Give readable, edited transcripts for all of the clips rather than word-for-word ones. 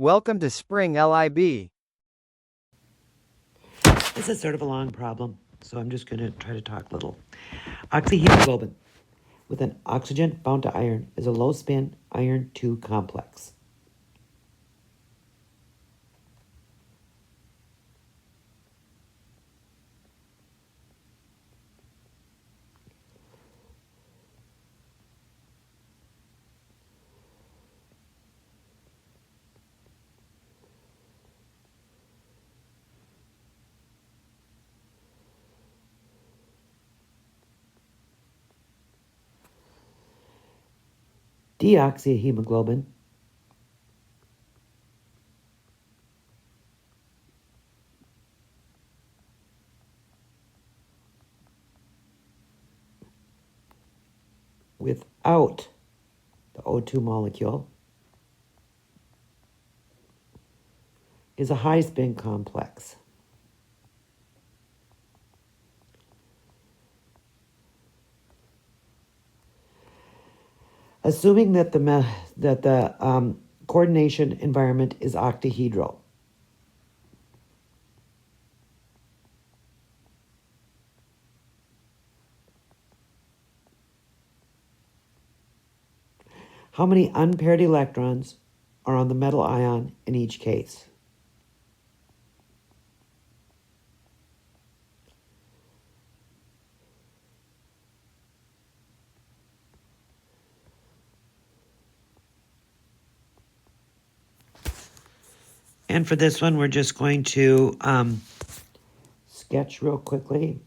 Welcome to Spring LIB. This is sort of a long problem, so I'm just going to try to talk little. Oxyhemoglobin with an oxygen bound to iron is a low-spin iron 2 complex. Deoxyhemoglobin without the O2 molecule is a high-spin complex. Assuming that the coordination environment is octahedral. How many unpaired electrons are on the metal ion in each case? And for this one, we're just going to sketch real quickly.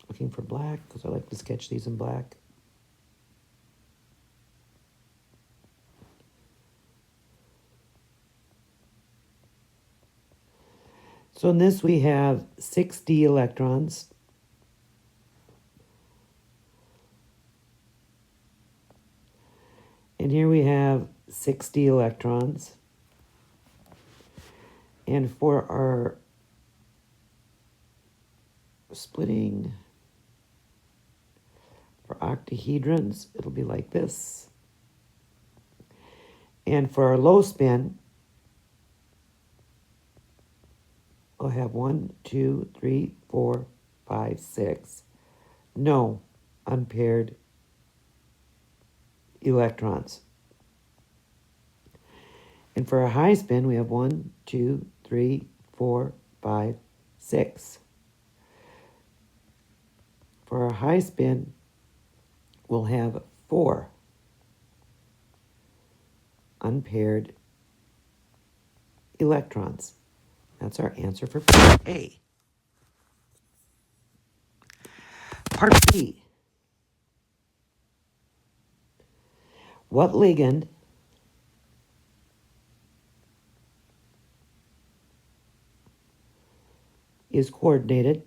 Looking for black, because I like to sketch these in black. So in this we have 6d electrons. And here we have 6d electrons. And for our splitting for octahedrons, it'll be like this. And for our low spin, we'll have 1, 2, 3, 4, 5, 6. No unpaired electrons. And for a high spin, we have 1, 2, 3, 4, 5, 6. For a high spin, we'll have 4 unpaired electrons. That's our answer for part A. Part B. What ligand is coordinated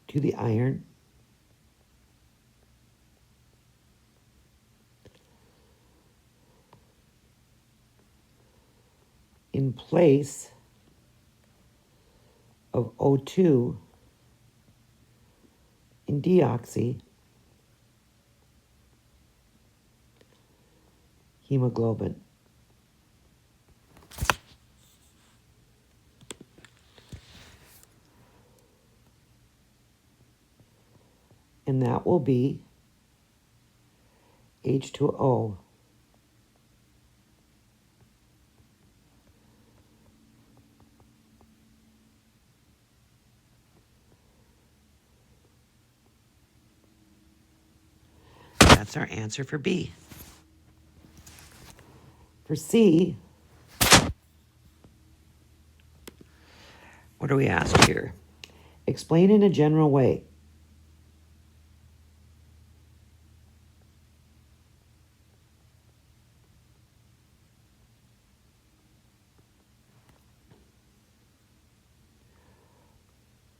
to the iron in place of O2 in deoxy hemoglobin? And that will be H2O. That's our answer for B. For C, what are we asked here? Explain in a general way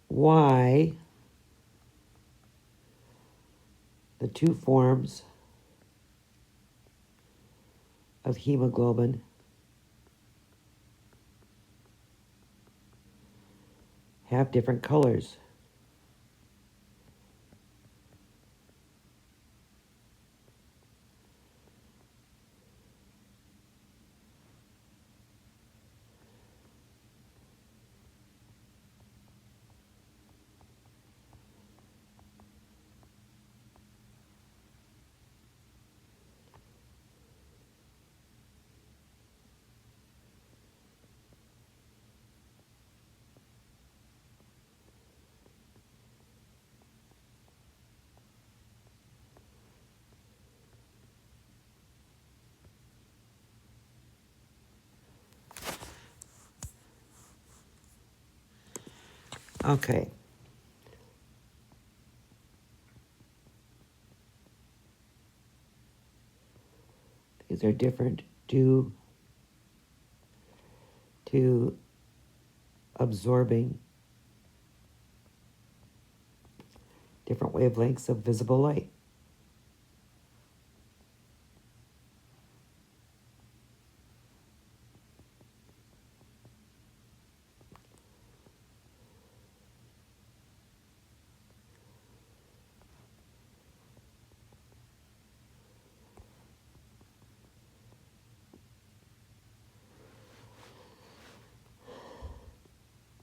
why the two forms of hemoglobin have different colors. Okay. These are different due to absorbing different wavelengths of visible light.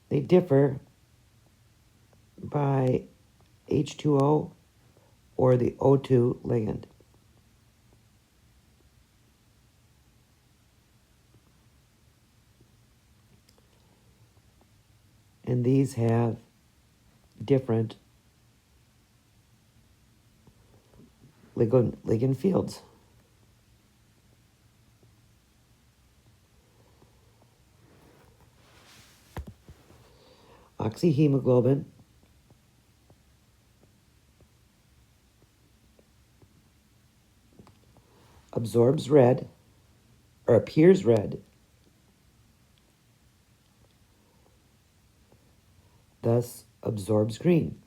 They differ by H2O or the O2 ligand. And these have different ligand fields. Oxyhemoglobin absorbs red, or appears red, thus absorbs green.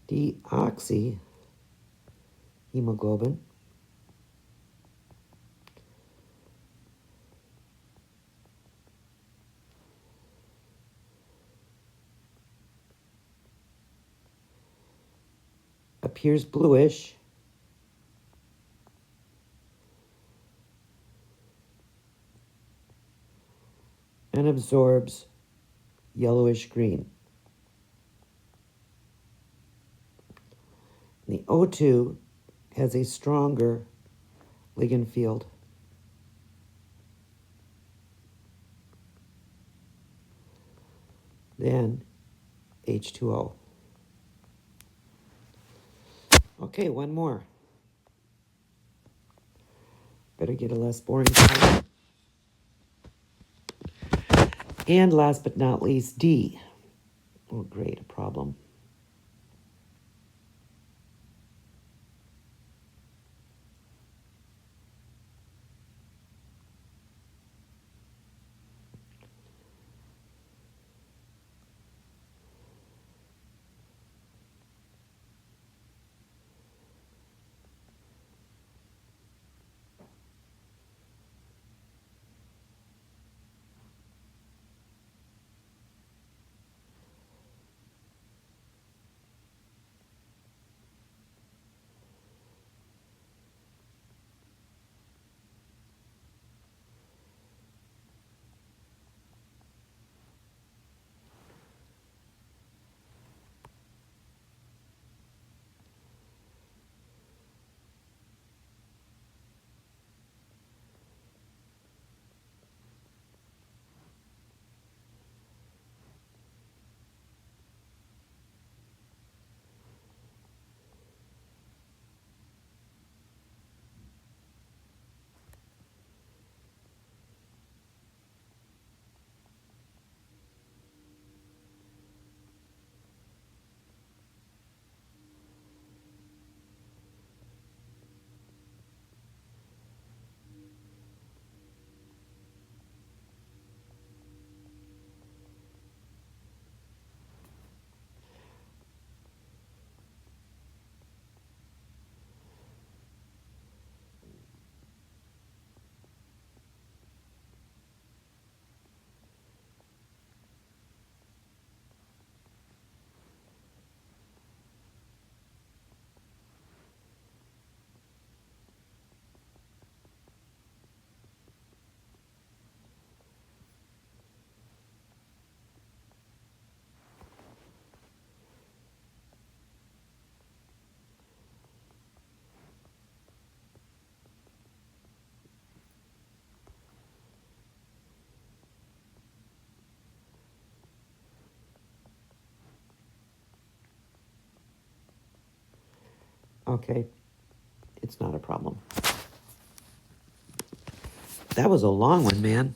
Deoxyhemoglobin appears bluish and absorbs yellowish green. The O2 has a stronger ligand field than H2O. Okay, one more. Better get a less boring color. And last but not least, D. Oh, great, a problem. Okay, it's not a problem. That was a long one, man.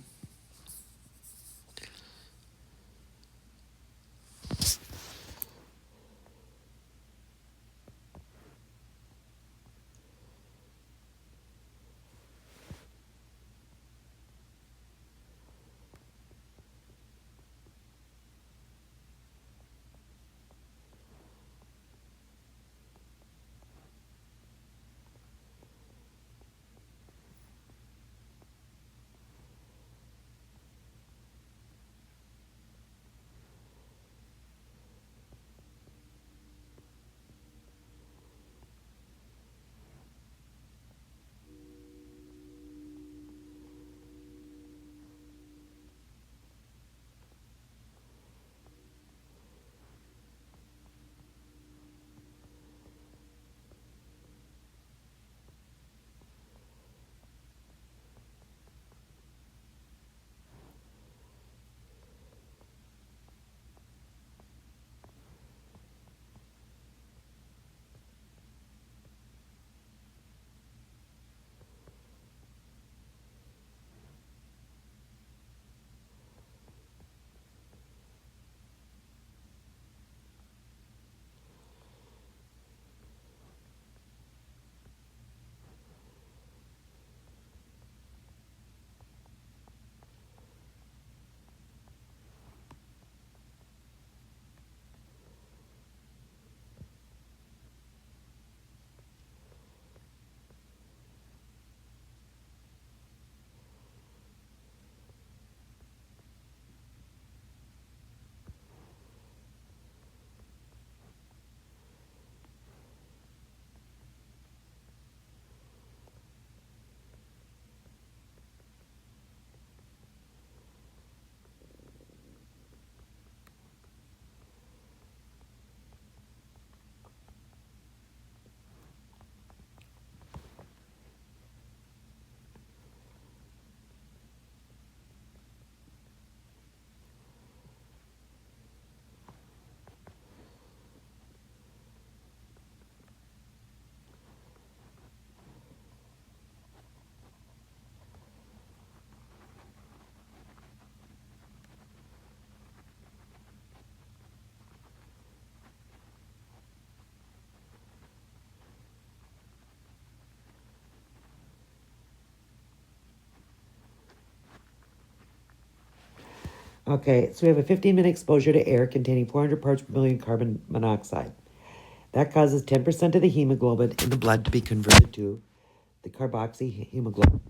Okay, so we have a 15-minute exposure to air containing 400 parts per million carbon monoxide. That causes 10% of the hemoglobin in the blood to be converted to the carboxy hemoglobin.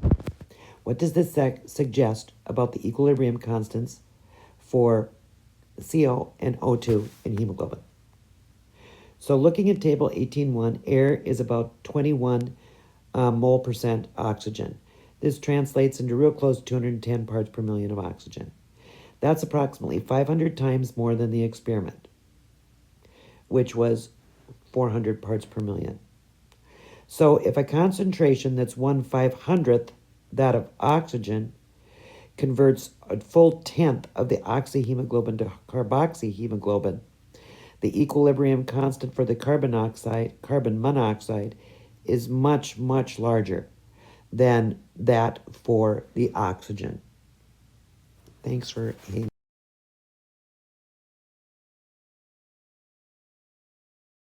What does this suggest about the equilibrium constants for CO and O2 in hemoglobin? So looking at table 18.1, air is about 21 mole percent oxygen. This translates into real close to 210 parts per million of oxygen. That's approximately 500 times more than the experiment, which was 400 parts per million. So if a concentration that's 1/500th that of oxygen converts a full tenth of the oxyhemoglobin to carboxyhemoglobin, the equilibrium constant for the carbon monoxide is much, much larger than that for the oxygen. Thanks for